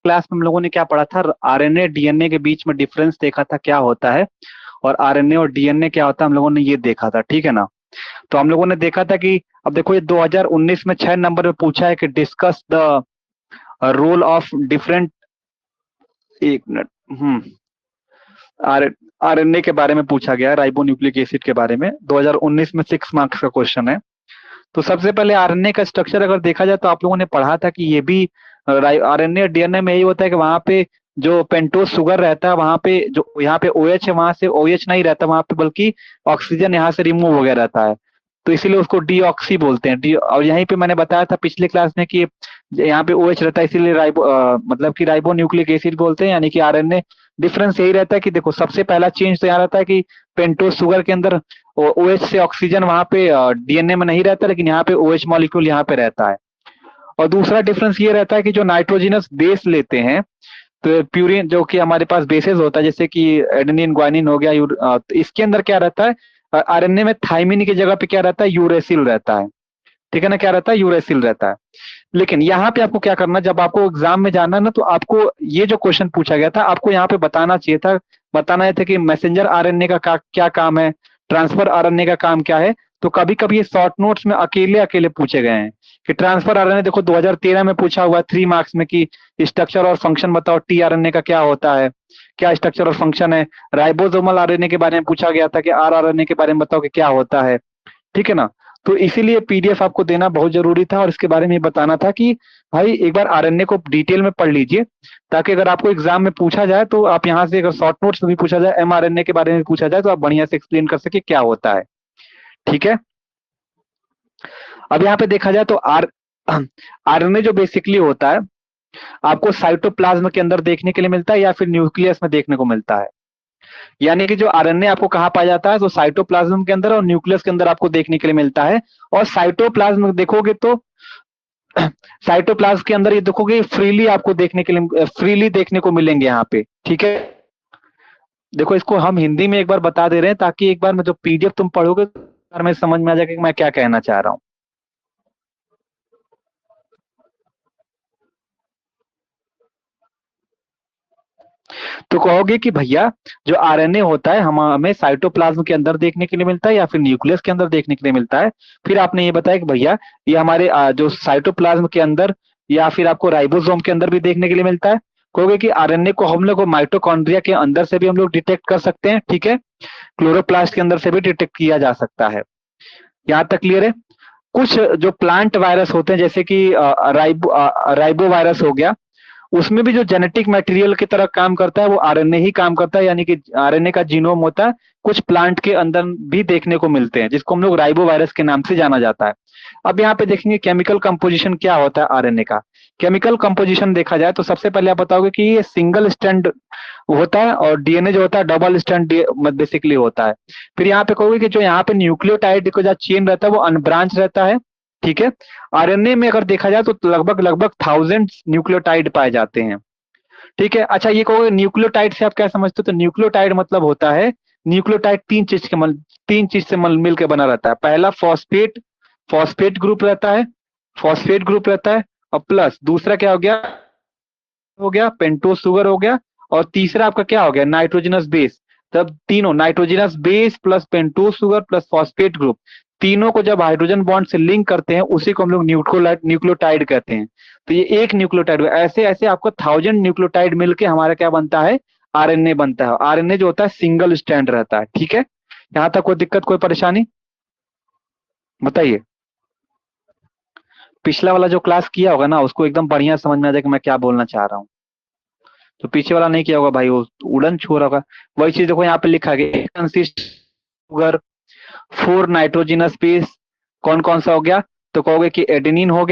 Class में हम लोगों ने क्या पढ़ा था, आरएनए डीएनए के बीच में डिफरेंस देखा था क्या होता है, और आरएनए और डीएनए क्या होता है हम लोगों ने ये देखा था, ठीक है ना। तो हम लोगों ने देखा था कि अब देखो ये 2019 में 6 नंबर में पूछा है कि discuss the role of different, एक मिनट, आर आरएनए के बारे में पूछा गया, राइबो न्यूक्लिक एसिड के बारे में, 2019 में 6 मार्क्स का क्वेश्चन है। तो सबसे पहले आरएनए का स्ट्रक्चर अगर देखा जाए तो आप लोगों ने पढ़ा था कि ये भी आरएनए और डीएनए में यही होता है कि वहां पे जो पेंटोज शुगर रहता है, वहां पे जो यहाँ पे ओएच है वहां से ओएच नहीं रहता वहां पे, बल्कि ऑक्सीजन यहाँ से रिमूव हो गया रहता है, तो इसीलिए उसको डीऑक्सी बोलते हैं। डी, और यहीं पे मैंने बताया था पिछले क्लास में कि यहाँ पे ओएच रहता है, इसीलिए मतलब कि राइबो न्यूक्लिक एसिड बोलते हैं, यानी कि आरएनए। डिफरेंस यही रहता है कि देखो सबसे पहला चेंज तो यहाँ रहता है कि पेंटोज शुगर के अंदर ओएच से ऑक्सीजन वहां पे डीएनए में नहीं रहता, लेकिन यहाँ पे ओएच मॉलिक्यूल यहाँ पे रहता है। और दूसरा डिफरेंस ये रहता है कि जो नाइट्रोजिनस बेस लेते हैं, तो प्यूरिन जो कि हमारे पास बेसेस होता है, जैसे कि एडेनिन ग्वानिन हो गया, तो इसके अंदर क्या रहता है, आरएनए में थाइमिन की जगह पे क्या रहता है, यूरेसिल रहता है, ठीक है ना, क्या रहता है, यूरेसिल रहता है। लेकिन यहाँ पे आपको क्या करना, जब आपको एग्जाम में जाना ना, तो आपको ये जो क्वेश्चन पूछा गया था आपको यहाँ पे बताना चाहिए था, बताना ये था कि मैसेंजर आरएनए का क्या काम है, ट्रांसफर आरएनए का काम क्या है। तो कभी कभी ये शॉर्ट नोट्स में अकेले अकेले पूछे गए हैं कि ट्रांसफर आरएनए देखो 2013 में पूछा हुआ 3 मार्क्स में कि स्ट्रक्चर और फंक्शन बताओ टी आरएनए का क्या होता है, क्या स्ट्रक्चर और फंक्शन है। राइबोसोमल आरएनए के बारे में पूछा गया था कि आर आरएनए के बारे में बताओ कि क्या होता है, ठीक है ना। तो इसीलिए पीडीएफ आपको देना बहुत जरूरी था और इसके बारे में बताना था कि भाई एक बार आरएनए को डिटेल में पढ़ लीजिए, ताकि अगर आपको एग्जाम में पूछा जाए तो आप यहाँ से, अगर शॉर्ट नोट्स में भी पूछा जाए, एमआरएनए के बारे में पूछा जाए, तो आप बढ़िया से एक्सप्लेन कर सके क्या होता है, ठीक है। अब यहाँ पे देखा जाए तो आरएनए जो बेसिकली होता है आपको साइटोप्लाज्म के अंदर देखने के लिए मिलता है या फिर न्यूक्लियस में देखने को मिलता है। यानी कि जो आरएनए आपको कहाँ पाया जाता है, तो साइटोप्लाज्म के अंदर और न्यूक्लियस के अंदर आपको देखने के लिए मिलता है। और साइटोप्लाज्म देखोगे तो साइटोप्लाज्म के अंदर ये देखोगे फ्रीली आपको देखने के लिए, फ्रीली देखने को मिलेंगे यहाँ पे, ठीक है। देखो इसको हम हिंदी में एक बार बता दे रहे हैं ताकि एक बार में जो पीडीएफ तुम पढ़ोगे तो एक बार में समझ में आ जाएगा कि मैं क्या कहना चाह रहा हूँ। तो कहोगे कि भैया जो आरएनए होता है हमें साइटोप्लाज्म के अंदर देखने के लिए मिलता है या फिर न्यूक्लियस के अंदर देखने के लिए मिलता है। फिर आपने ये बताया कि भैया ये हमारे जो साइटोप्लाज्म के अंदर या फिर आपको राइबोसोम के अंदर भी देखने के लिए मिलता है। कहोगे कि आरएनए को हम लोग माइटोकॉन्ड्रिया के अंदर से भी हम लोग डिटेक्ट कर सकते हैं, ठीक है, क्लोरोप्लास्ट के अंदर से भी डिटेक्ट किया जा सकता है। यहाँ तक क्लियर है। कुछ जो प्लांट वायरस होते हैं जैसे कि राइबो वायरस हो गया, उसमें भी जो जेनेटिक मटेरियल की तरह काम करता है वो आरएनए ही काम करता है, यानी कि आरएनए का जीनोम होता है, कुछ प्लांट के अंदर भी देखने को मिलते हैं जिसको हम लोग राइबो वायरस के नाम से जाना जाता है। अब यहाँ पे देखेंगे केमिकल कंपोजिशन क्या होता है आरएनए का। केमिकल कंपोजिशन देखा जाए तो सबसे पहले आप बताओगे कि ये सिंगल स्ट्रैंड होता है और डीएनए जो होता है डबल स्ट्रैंड बेसिकली होता है। फिर यहाँ पे कहोगे कि जो यहाँ पे न्यूक्लियोटाइड का जो चेन रहता है वो अनब्रांच रहता है, ठीक है। आरएनए में अगर देखा जाए तो लगभग लगभग 1000 न्यूक्लियोटाइड पाए जाते हैं, ठीक है। अच्छा ये कहोगे न्यूक्लियोटाइड से आप क्या समझते हो, तो न्यूक्लियोटाइड मतलब होता है, न्यूक्लियोटाइड तीन चीज से मिल के बना रहता है। पहला फॉस्फेट फॉस्फेट ग्रुप रहता है, फॉस्फेट ग्रुप रहता है, और प्लस दूसरा क्या हो गया पेंटोज शुगर हो गया, और तीसरा आपका क्या हो गया नाइट्रोजनस बेस। तब तीनों nitrogenous base plus pentose sugar plus phosphate group, तीनों को जब हाइड्रोजन बॉन्ड से लिंक करते हैं उसी को हम लोग न्यूक्लियोटाइड कहते हैं। तो ये एक न्यूक्लियोटाइड, ऐसे ऐसे आपको 1000 न्यूक्लियोटाइड मिलके हमारा क्या बनता है, आरएनए बनता है। आरएनए जो होता है सिंगल स्ट्रैंड रहता है, ठीक है। यहाँ तक कोई दिक्कत कोई परेशानी बताइए। पिछला वाला जो क्लास किया होगा ना उसको एकदम बढ़िया समझ में आ जाएगा मैं क्या बोलना चाह रहा हूँ। तो पीछे वाला नहीं किया होगा भाई वो उड़न छू रहा होगा। वही चीज देखो यहाँ पे लिखा गया कंसिस्ट शुगर 4 नाइट्रोजनस बेस, कौन कौन सा हो गया, तो कहोगे कि एडेनिन हो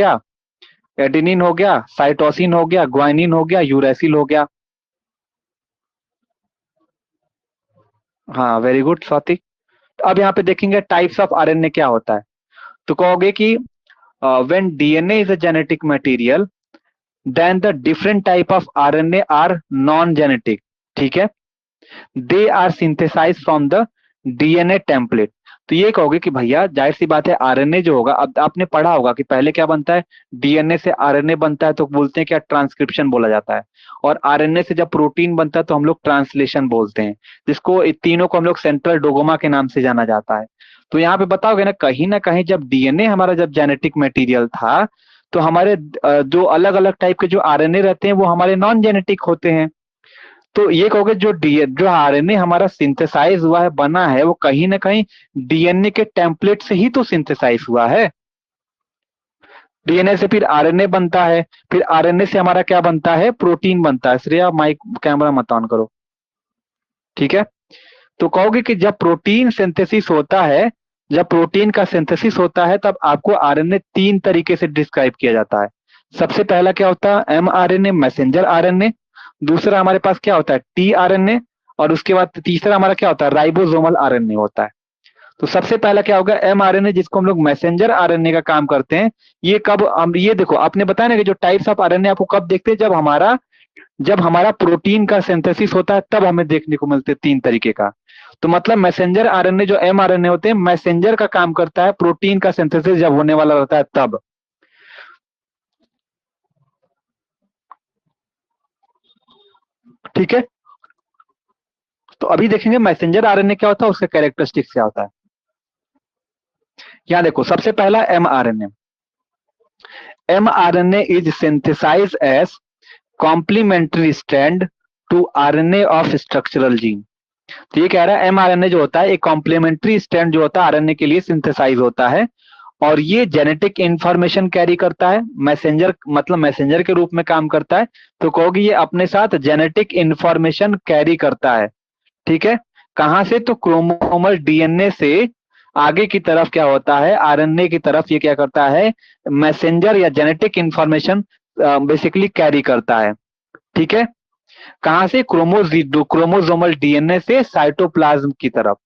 गया, साइटोसिन हो गया, ग्वानिन हो गया, यूरेसिल हो गया। हाँ वेरी गुड स्वाति। अब यहाँ पे देखेंगे टाइप्स ऑफ आरएनए क्या होता है। तो कहोगे कि when DNA is a genetic material then the different type of RNA are non genetic, ठीक है, they are synthesize from the DNA template. तो ये कहोगे कि भैया जाहिर सी बात है आरएनए जो होगा, अब आपने पढ़ा होगा कि पहले क्या बनता है, डीएनए से आरएनए बनता है तो बोलते हैं क्या, ट्रांसक्रिप्शन बोला जाता है। और आरएनए से जब प्रोटीन बनता है तो हम लोग ट्रांसलेशन बोलते हैं, जिसको तीनों को हम लोग सेंट्रल डोगोमा के नाम से जाना जाता है। तो यहाँ पे बताओगे ना कहीं जब डीएनए हमारा जब जेनेटिक मटेरियल था, तो हमारे जो अलग अलग टाइप के जो आरएनए रहते हैं वो हमारे नॉन जेनेटिक होते हैं। तो ये कहोगे जो आरएनए हमारा सिंथेसाइज हुआ है, बना है, वो कहीं ना कहीं डीएनए के टेम्पलेट से ही तो सिंथेसाइज हुआ है। डीएनए से फिर आरएनए बनता है, फिर आरएनए से हमारा क्या बनता है, प्रोटीन बनता है। श्रेया माइक कैमरा मत ऑन करो, ठीक है। तो कहोगे कि जब प्रोटीन सिंथेसिस होता है, जब प्रोटीन का सिंथेसिस होता है तब आपको आरएनए तीन तरीके से डिस्क्राइब किया जाता है। सबसे पहला क्या होता है, एमआरएनए, मैसेंजर आरएनए। दूसरा हमारे पास क्या होता है, टीआरएनए। और उसके बाद तीसरा हमारा क्या होता है, राइबोसोमल आरएनए होता है। तो सबसे पहला क्या होगा, एमआरएनए, जिसको हम लोग मैसेंजर आरएनए का काम करते हैं। ये कब हम, ये देखो आपने बताया ना कि जो टाइप्स ऑफ आरएनए आपको कब देखते हैं, जब हमारा प्रोटीन का सिंथेसिस होता है तब हमें देखने को मिलते हैं तीन तरीके का। तो मतलब मैसेंजर आरएनए जो एमआरएनए होते हैं, मैसेंजर का काम करता है, प्रोटीन का सिंथेसिस जब होने वाला रहता है तब। ठीक है। तो अभी देखेंगे मैसेंजर आरएनए क्या होता है, उसका कैरेक्टरिस्टिक्स क्या होता है। यहां देखो, सबसे पहला mRNA. mRNA is synthesized as complementary strand to RNA of structural gene। तो ये कह रहा है mRNA जो होता है एक कॉम्प्लीमेंट्री स्ट्रैंड जो होता है आरएनए के लिए सिंथेसाइज होता है, और ये जेनेटिक इंफॉर्मेशन कैरी करता है, मैसेंजर मतलब मैसेंजर के रूप में काम करता है। तो कहोगे ये अपने साथ जेनेटिक इंफॉर्मेशन कैरी करता है। ठीक है। कहां से, तो क्रोमोसोमल डीएनए से आगे की तरफ क्या होता है, आरएनए की तरफ ये क्या करता है, मैसेंजर या जेनेटिक इंफॉर्मेशन बेसिकली कैरी करता है। ठीक है। कहां से, क्रोमोसोमल डीएनए से साइटोप्लाज्म की तरफ।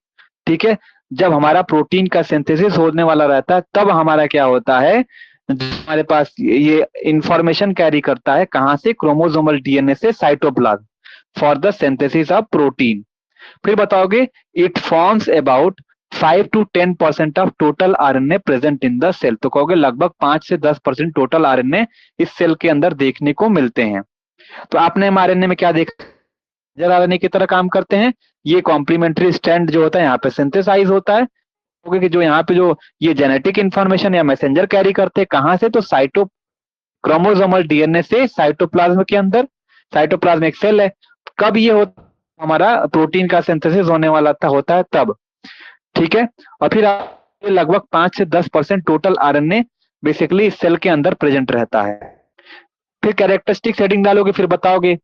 ठीक है। जब हमारा प्रोटीन का सिंथेसिस होने वाला रहता है तब हमारा क्या होता है, हमारे पास ये इंफॉर्मेशन कैरी करता है, कहां से, क्रोमोसोमल डीएनए से cytoplasm for the synthesis of protein. फिर बताओगे, it forms about 5 to 10% of total RNA present in the cell. तो कहोगे लगभग 5 से 10% टोटल आरएनए इस सेल के अंदर देखने को मिलते हैं। तो आपने एमआरएनए में क्या देखा, मैसेंजर आरएनए की तरह काम करते हैं। ये कॉम्प्लीमेंट्री स्ट्रैंड जो होता है यहाँ पे सिंथेसाइज होता है, क्योंकि जो यहाँ पे जो ये जेनेटिक इंफॉर्मेशन या मैसेंजर कैरी करते हैं कहां से, तो क्रोमोसोमल डीएनए से साइटोप्लाज्म के अंदर। साइटोप्लाज्म एक सेल है। कब ये होता, हमारा प्रोटीन का सिंथेसिस होने वाला होता है तब। ठीक है। और फिर लगभग 5 से 10% टोटल आरएनए बेसिकली इस सेल के अंदर प्रेजेंट रहता है। फिर कैरेक्टरिस्टिक हेडिंग डालोगे, फिर बताओगे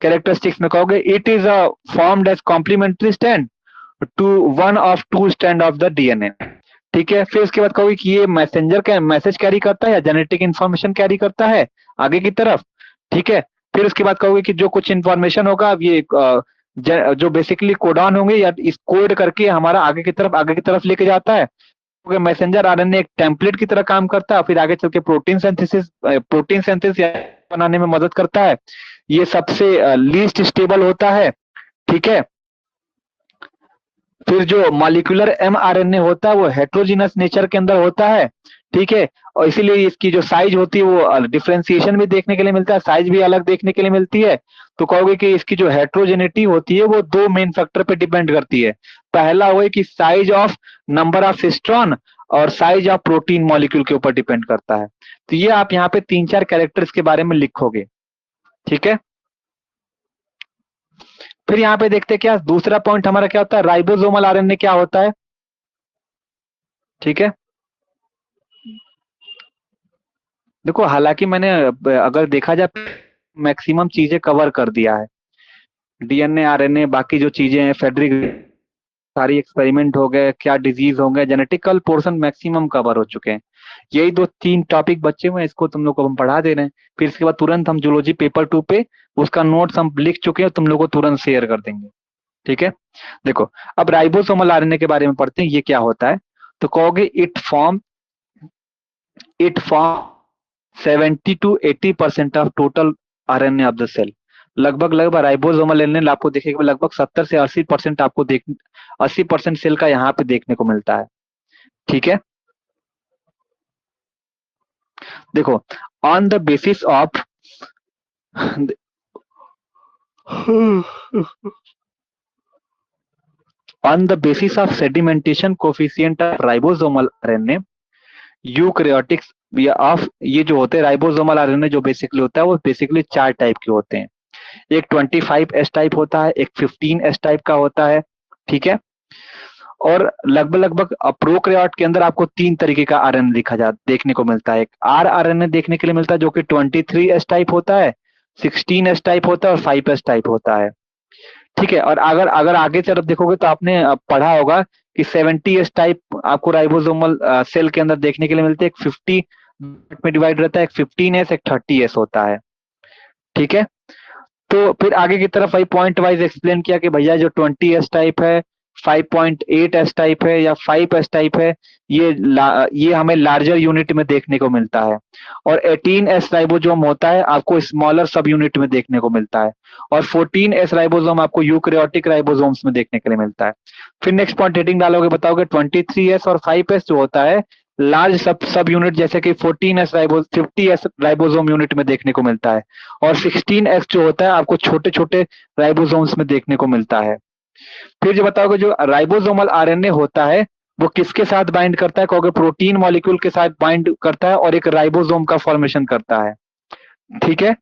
कैरेक्टरिस्टिक्स में कहोगे, it is formed as complementary strand to one of two strand of the DNA. ठीक है। फिर उसके बाद कहोगे कि ये मैसेंजर का मैसेज कैरी करता है या जेनेटिक इंफॉर्मेशन कैरी करता है आगे की तरफ। ठीक है। फिर उसके बाद कहोगे कि जो कुछ इंफॉर्मेशन होगा अब ये जो बेसिकली कोडॉन होंगे या इस कोड करके हमारा आगे की तरफ लेके जाता है, क्योंकि मैसेंजर आरएनए एक टेम्पलेट की तरह काम करता है, फिर आगे चल के प्रोटीन सिंथेसिस बनाने में मदद करता है। ये सबसे लीस्ट स्टेबल होता है। ठीक है। फिर जो मॉलिक्यूलर एमआरएनए होता है वो हेट्रोजीनस नेचर के अंदर होता है। ठीक है। और इसीलिए इसकी जो साइज होती है वो डिफरेंशिएशन भी देखने के लिए मिलता है, साइज भी अलग देखने के लिए मिलती है। तो कहोगे कि इसकी जो हेट्रोजेनिटी होती है वो दो मेन फैक्टर पे डिपेंड करती है। पहला वो है कि size of number of cistron, और साइज ऑफ प्रोटीन मॉलिक्यूल के ऊपर डिपेंड करता है। तो ये आप यहाँ पे 3-4 कैरेक्टर्स के बारे में लिखोगे। ठीक है। फिर यहाँ पे देखते हैं क्या दूसरा पॉइंट हमारा क्या होता है, राइबोसोमल आरएनए क्या होता है। ठीक है। देखो हालांकि मैंने अगर देखा जाए मैक्सिमम चीजें कवर कर दिया है, डीएनए आरएनए बाकी जो चीजें हैं, फेडरिक सारी एक्सपेरिमेंट हो गए, क्या डिजीज हो गए, जेनेटिकल पोर्शन मैक्सिमम कवर हो चुके हैं। यही 2-3 टॉपिक बचे हुए हैं, इसको तुम लोग को हम पढ़ा दे रहे हैं। फिर इसके बाद तुरंत हम जूलॉजी पेपर 2 पे उसका नोट्स हम लिख चुके हैं, तुम लोग को तुरंत शेयर कर देंगे। ठीक है। देखो अब राइबोसोमल आरएनए के बारे में पढ़ते हैं, ये क्या होता है। तो कहोगे it form 70 to 80% of total RNA of the cell. लगभग राइबोसोमल आरएनए आपको देखेगा लगभग 70 से 80% आपको 80% सेल का यहाँ पे देखने को मिलता है। ठीक है, देखो on the basis of on the basis of sedimentation coefficient of ribosomal RNA, eukaryotics या ऑफ ये जो होते हैं राइबोसोमल आरएनए जो बेसिकली होता है वो बेसिकली 4 टाइप के होते हैं। एक 25S टाइप होता है, एक 15S टाइप का होता है, ठीक है। और लगभग लगभग प्रोकैरियोट के अंदर आपको 3 तरीके का आरएनए देखने को मिलता है। एक आर आरएनए देखने के लिए मिलता है जो कि 23S टाइप होता है, 16S टाइप होता है और 5S टाइप होता है, ठीक है। और अगर अगर आगे तरफ देखोगे तो आपने पढ़ा होगा कि 70S टाइप आपको राइबोसोमल सेल के अंदर देखने के लिए मिलते हैं। एक 50 में डिवाइड रहता है, एक 15S, एक 30S होता है, ठीक है। तो फिर आगे की तरफ वही पॉइंट वाइज एक्सप्लेन किया कि भैया जो 20S टाइप है, 5.8S टाइप है या 5S टाइप है, ये हमें लार्जर यूनिट में देखने को मिलता है। और 18S राइबोसोम होता है आपको स्मॉलर सब यूनिट में देखने को मिलता है। और 14S राइबोसोम आपको यूकैरियोटिक राइबोसोम्स में देखने के लिए मिलता है। फिर नेक्स्ट पॉइंट हेडिंग डालोगे, बताओगे 23S और 5S जो होता है लार्ज सब यूनिट जैसे कि 50S राइबोसोम यूनिट में देखने को मिलता है। और 16S जो होता है आपको छोटे छोटे राइबोसोम्स में देखने को मिलता है। फिर जो बताओगे जो राइबोसोमल आरएनए होता है वो किसके साथ बाइंड करता है, कहोगे प्रोटीन मॉलिक्यूल के साथ बाइंड करता है और एक राइबोसोम का फॉर्मेशन करता है, ठीक है।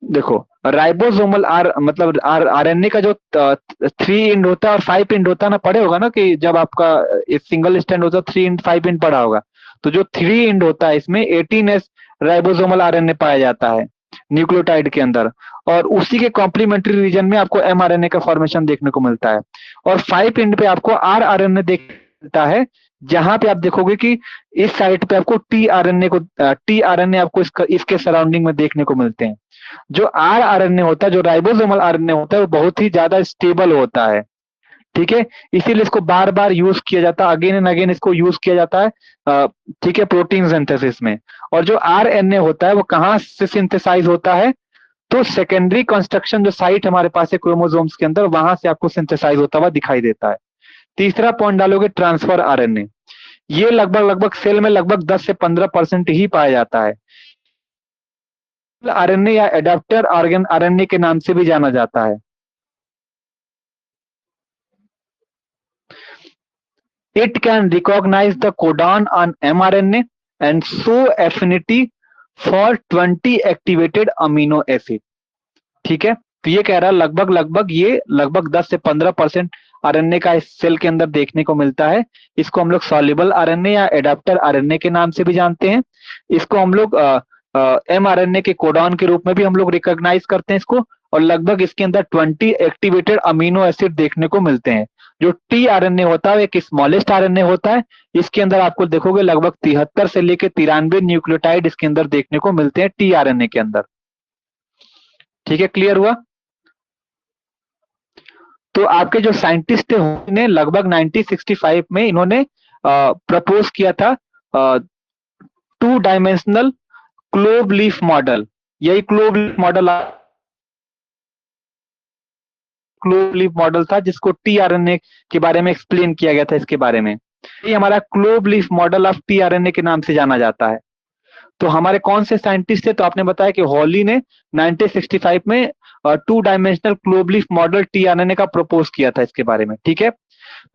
देखो राइबोसोमल मतलब आरएनए का जो 3 इंड होता है और 5 इंड होता है ना, पढ़े होगा ना कि जब आपका सिंगल स्टैंड होता है 3 इंड 5 इंड पढ़ा होगा। तो जो 3 इंड होता है इसमें 18S राइबोसोमल आरएनए पाया जाता है न्यूक्लियोटाइड के अंदर। और उसी के कॉम्प्लीमेंट्री रीजन में आपको mRNA का फॉर्मेशन देखने को मिलता है। और 5 इंड पे आपको rRNA मिलता है, जहां पे आप देखोगे कि इस साइड पे आपको tRNA आपको इसके सराउंडिंग में देखने को मिलते हैं। जो rRNA होता है, जो राइबोसोमल आरएनए होता है, वो बहुत ही ज्यादा स्टेबल होता है, ठीक है। इसीलिए इसको बार बार यूज किया जाता है, अगेन एंड अगेन इसको यूज किया जाता है, ठीक है, प्रोटीन सिंथेसिस में। और जो आरएनए होता है वो कहाँ से सिंथेसाइज होता है, तो सेकेंडरी कंस्ट्रक्शन जो साइट हमारे पास है क्रोमोसोम्स के अंदर, वहां से आपको सिंथेसाइज होता हुआ दिखाई देता है। तीसरा पॉइंट डालोगे ट्रांसफर आरएनए, ये लगभग लगभग सेल में लगभग 10 से 15% ही पाया जाता है। आरएनए या एडाप्टर ऑर्गन आरएनए के नाम से भी जाना जाता है। It can recognize the codon on mRNA and show affinity for 20 activated amino acid, ठीक है। तो ये कह रहा है लगभग लगभग ये लगभग 10 से 15% आरएनए का इस सेल के अंदर देखने को मिलता है। इसको हम लोग सॉल्युबल आरएनए या एडाप्टर आरएनए के नाम से भी जानते हैं। इसको हम लोग mRNA के कोडॉन के रूप में भी हम लोग रिकॉग्नाइज करते हैं इसको। और लगभग इसके अंदर 20 एक्टिवेटेड अमीनो एसिड देखने को मिलते हैं। जो tRNA होता है एक स्मॉलेस्ट आरएनए होता है, इसके अंदर आपको देखोगे लगभग 73 से लेकर 93 न्यूक्लियोटाइड इसके अंदर देखने को मिलते हैं tRNA के अंदर, ठीक है। क्लियर हुआ? तो आपके जो साइंटिस्ट ने लगभग 1965 में इन्होंने प्रपोज किया था 2 डायमेंशनल क्लोव लीफ मॉडल। यही क्लोव लीफ मॉडल था जिसको tRNA के बारे में एक्सप्लेन किया गया था इसके बारे में। ये हमारा clove leaf model of tRNA के नाम से जाना जाता है। तो हमारे कौन से साइंटिस्ट थे, तो आपने बताया कि हॉली ने 1965 में 2 dimensional clove leaf model tRNA का प्रपोज किया था इसके बारे में, ठीक है।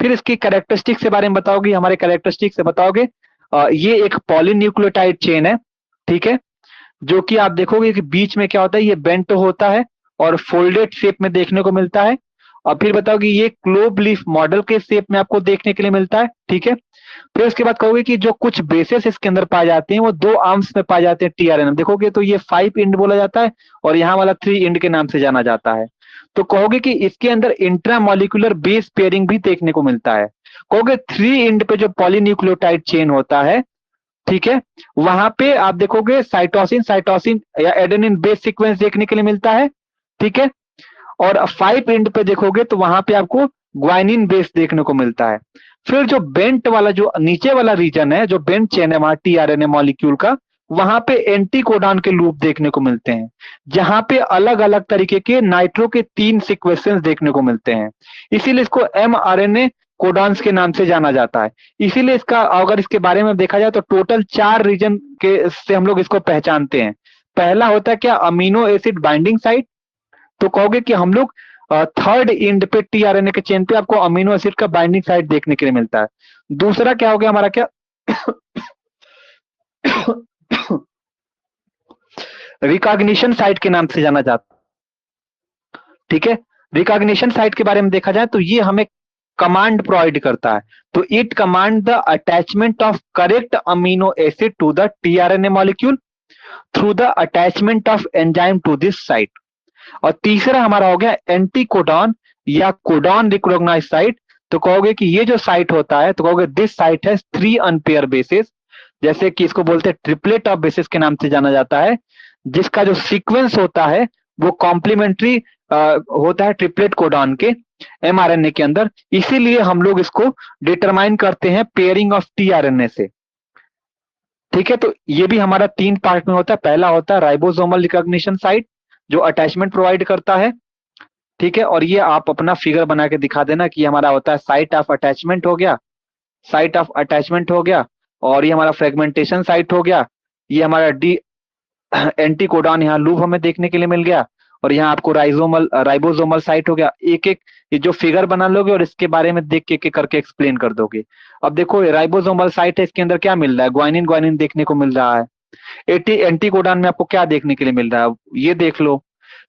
फिर इसकी कैरेक्टरिस्टिक्स के बारे में बताओगे, हमारे कैरेक्टरिस्टिक्स से बताओगे। ये एक पॉलीन्यूक्लियोटाइड चेन है, ठीक है, जो कि आप देखोगे कि बीच में क्या होता है, ये बेंट होता है और फोल्डेड शेप में देखने को मिलता है। और फिर बताओ कि ये क्लोव लीफ मॉडल के शेप में आपको देखने के लिए मिलता है, ठीक है। फिर उसके बाद कहोगे कि जो कुछ बेसेस इसके अंदर पाए जाते हैं वो 2 आर्म्स में पाए जाते हैं tRNA। देखोगे तो ये 5 इंड बोला जाता है और यहाँ वाला 3 इंड के नाम से जाना जाता है। तो कहोगे कि इसके अंदर इंट्रामोलिकुलर बेस पेयरिंग भी देखने को मिलता है। कहोगे 3 इंड पे जो पॉलीन्यूक्लियोटाइड चेन होता है, ठीक है, वहां पे आप देखोगे साइटोसिन या एडेनिन बेस सीक्वेंस देखने के लिए मिलता है, ठीक है। और 5 इंड पे देखोगे तो वहां पे आपको ग्वाइनिन बेस देखने को मिलता है। फिर जो बेंट वाला जो नीचे वाला रीजन है, जो बेंट चेन है वहां tRNA मॉलिक्यूल का, वहां पे एंटीकोडॉन के लूप देखने को मिलते हैं, जहां पे अलग अलग तरीके के नाइट्रो के 3 सीक्वेंसेस देखने को मिलते हैं। इसीलिए इसको mRNA कोडॉन्स के नाम से जाना जाता है। इसीलिए इसका अगर इसके बारे में देखा जाए तो टोटल 4 रीजन के से हम लोग इसको पहचानते हैं। पहला होता है क्या, अमीनो एसिड बाइंडिंग साइट। तो कहोगे कि हम लोग थर्ड एंड पे टीआरएनए के चेन पे आपको अमीनो एसिड का बाइंडिंग साइट देखने के लिए मिलता है। दूसरा क्या हो गया हमारा, क्या रिकॉग्निशन साइट के नाम से जाना जाता है। ठीक है, रिकॉग्निशन साइट के बारे में देखा जाए तो ये हमें कमांड प्रोवाइड करता है। तो it command the attachment of correct amino acid to the tRNA molecule through the attachment of enzyme to this site. और तीसरा हमारा हो गया एंटी कोडॉन या कोडॉन रिकॉग्नाइज साइट। तो कहोगे कि ये जो साइट होता है, तो कहोगे दिस साइट है 3 अनपेयर बेसिस, जैसे कि इसको बोलते हैं ट्रिपलेट ऑफ बेसिस के नाम से जाना जाता है, जिसका जो सीक्वेंस होता है वो कॉम्प्लीमेंट्री होता है ट्रिपलेट कोडॉन के एमआरएनए के अंदर। इसीलिए हम लोग इसको डिटरमाइन करते हैं पेयरिंग ऑफ टीआरएनए से। ठीक है, तो ये भी हमारा 3 पार्ट में होता है। पहला होता है राइबोसोमल रिकॉग्निशन साइट जो अटैचमेंट प्रोवाइड करता है। ठीक है, और ये आप अपना फिगर बना के दिखा देना कि हमारा होता है साइट ऑफ अटैचमेंट हो गया, साइट ऑफ अटैचमेंट हो गया, और ये हमारा फ्रेगमेंटेशन साइट हो गया, ये हमारा डी एंटी कोडॉन यहाँ लूप हमें देखने के लिए मिल गया, और यहाँ आपको राइबोसोमल साइट हो गया। एक एक ये जो फिगर बना लोगे और इसके बारे में देख के करके एक्सप्लेन कर दोगे। अब देखो राइबोसोमल साइट है, इसके अंदर क्या मिल रहा है, ग्वानिन ग्वानिन देखने को मिल रहा है। एंटी कोडॉन में आपको क्या देखने के लिए मिल रहा है, ये देख लो।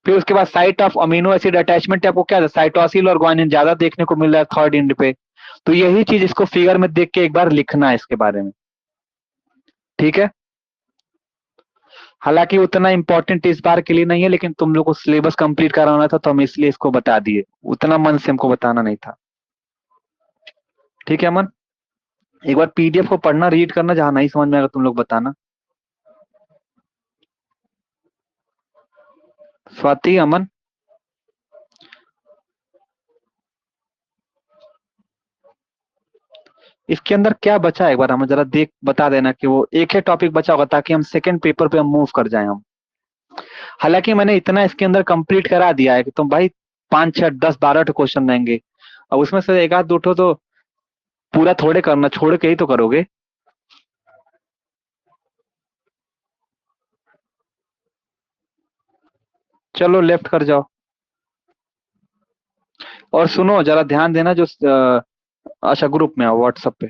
फिर उसके बाद site of amino acid attachment आपको क्या है, साइटोसिल और ग्वानिन ज्यादा देखने को मिल रहा है थर्ड एंड पे। तो यही चीज इसको फिगर में देख के एक बार लिखना है इसके बारे में। ठीक है, हालांकि उतना इंपॉर्टेंट इस बार के लिए नहीं है, लेकिन तुम लोग को सिलेबस कंप्लीट कराना था तो हम इसलिए इसको बता दिए, उतना मन से हमको बताना नहीं था। ठीक है अमन, एक बार पीडीएफ को पढ़ना, रीड करना, जहां नहीं समझ में आएगा तुम लोग बताना। स्वाति, अमन, इसके अंदर क्या बचा है एक बार हमें जरा देख बता देना, कि वो एक ही टॉपिक बचा होगा ताकि हम सेकंड पेपर पे हम मूव कर जाएं हम। हालांकि मैंने इतना इसके अंदर कंप्लीट करा दिया है कि तुम भाई 5 6 10 12 क्वेश्चन रहेंगे, अब उसमें से एक आध दो ठो तो पूरा थोड़े करना, छोड़ के ही तो करोगे। चलो लेफ्ट कर जाओ। और सुनो जरा ध्यान देना, जो अच्छा ग्रुप में आओ व्हाट्सएप पे।